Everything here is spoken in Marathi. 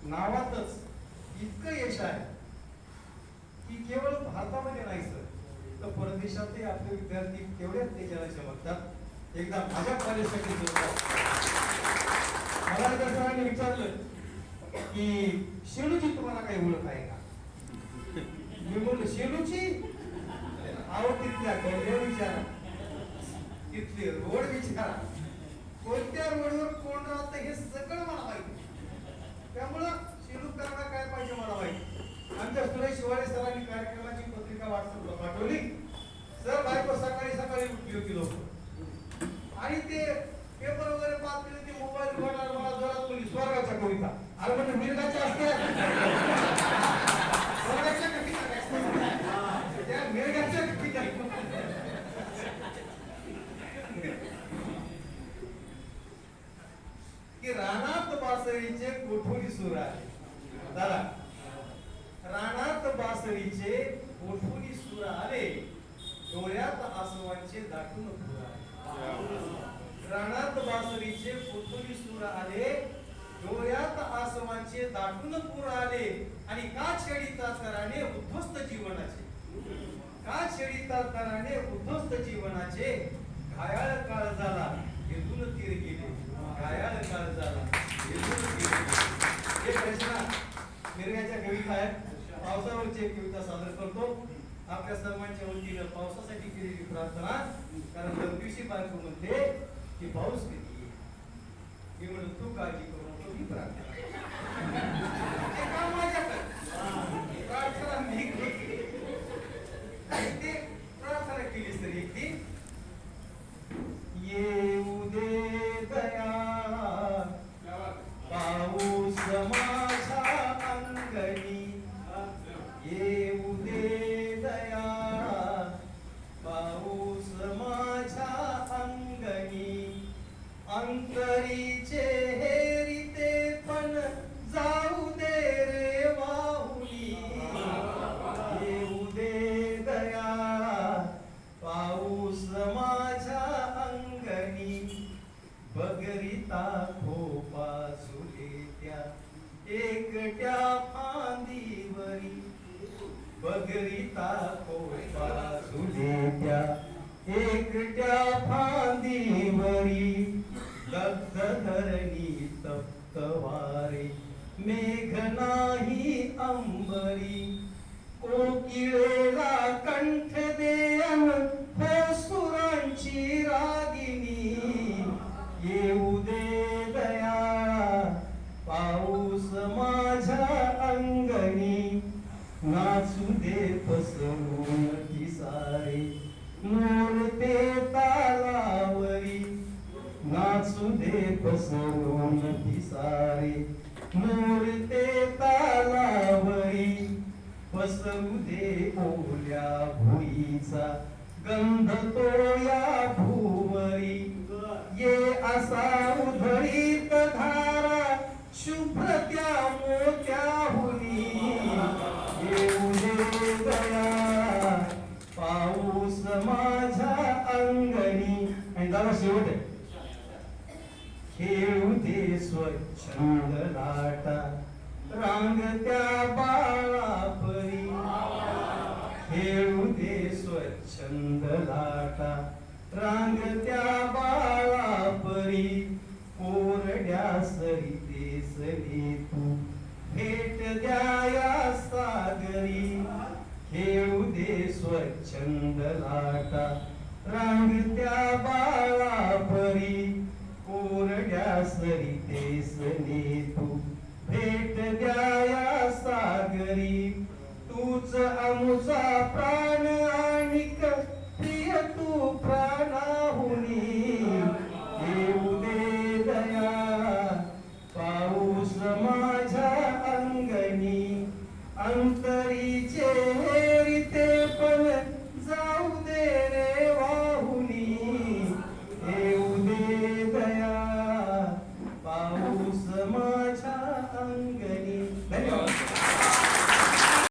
नावातच इतकं यश आहे की केवळ भारतामध्ये नाही सर, तर परदेशातही आपले विद्यार्थी तेवढ्याच तेजाला चमकतात. एकदा माझ्या कॉलेजसाठी मला त्या सरांनी विचारलं की शेलूची तुम्हाला काही ओळख आहे का? मी बोललो शेलूची आहो तिथल्या गल्ल्या विचारा, तिथले रोड विचारा, कोणत्या रोडवर कोण राहतं हे सगळं मला माहिती. त्यामुळं शेलूकरांना काय पाहिजे मला माहिती. आमच्या सुरेश शिवाळे सरांनी कार्यक्रमाची पत्रिका व्हॉट्सअपला पाठवली. सर बायको सकाळी सकाळी उठली होती लोक आणि ते पेपर वगैरे पाहत ते मोबाईल उघडणार, मला जोरात बोलली स्वर्गाच्या कविता. अरे म्हणजे मिरगाच्या असते स्वर्गाच्या कविता, त्या मिरगाच्या कविता. की रानात बासरीचे कोठोरी सूर आहे. दादा रानात बासरीचे कोठोरी सूर आले, डोळ्यात आसवांचे दाटून फुल आले. रानात बासरीचे कोठोरी सूर आले, डोळ्यात आसवांचे दाटून पूर आले. आणि का छेडिता तराने उद्ध्वस्त जीवनाचे, का छेडिता तराने उद्ध्वस्त जीवनाचे. घायाळ काळ झाला येथून तीर गेले, घायाळ काळ झाला येथून तीर गेले. एक रचना मिरगाच्या कविता आहेत. पावसावरची एक कविता सादर करतो आपल्या सर्वांच्या वतीनं. पावसासाठी केलेली प्रार्थना, कारण दर दिवशी बायको म्हणते की पाऊस कधी येईल. मी म्हणून तू काळजी करू नको, ही प्रार्थना प्रार्थना मी ते प्रार्थना केलीस तरी एक ती येऊ दे दया पाऊस माझ्या अंगणी, येऊ दे दया पाऊस माझ्या अंगणी. अंतरीचे हेरिते पण जाऊ दे रे वाहुनी, येऊ दे दया पाऊस माझ्या अंगणी. बगरिता खोपा झुलेत्या एकट्या फांदीवरी, बगरिता खोपा झुलेत्या एकट्या फांदीवरी. दग्ध धरणी तप्त वारे मेघ नाही अंबरी. कोकिळेला कंठ देन हो सुरांची रागिनी, येऊ दे दया पाऊस माझ्या अंगणी. नाचू दे पसरून सारे मोर ते तालावरी, नाचू दे पसरून सारे मोर ते तालावरी. पसरू दे ओल्या भुईचा गंध तो या भूवरी. ये असा उधळीत धारा शुभ्र त्या मोत्याहुनी, येऊ दे दया पाऊस माझ्या अंगणी. आणि दादा शेवट आहे, खेळू दे स्वच्छंद लाटा रांगत्या बाळापरी, खेळू दे स्वच्छंद लाटा रांगत्या बाळापरी. कोरड्या सरिते सरी तू भेट द्या या सागरी, खेळू दे स्वच्छंद लाटा रांगत्या बाळापरी. कोरड्या सरिते सरी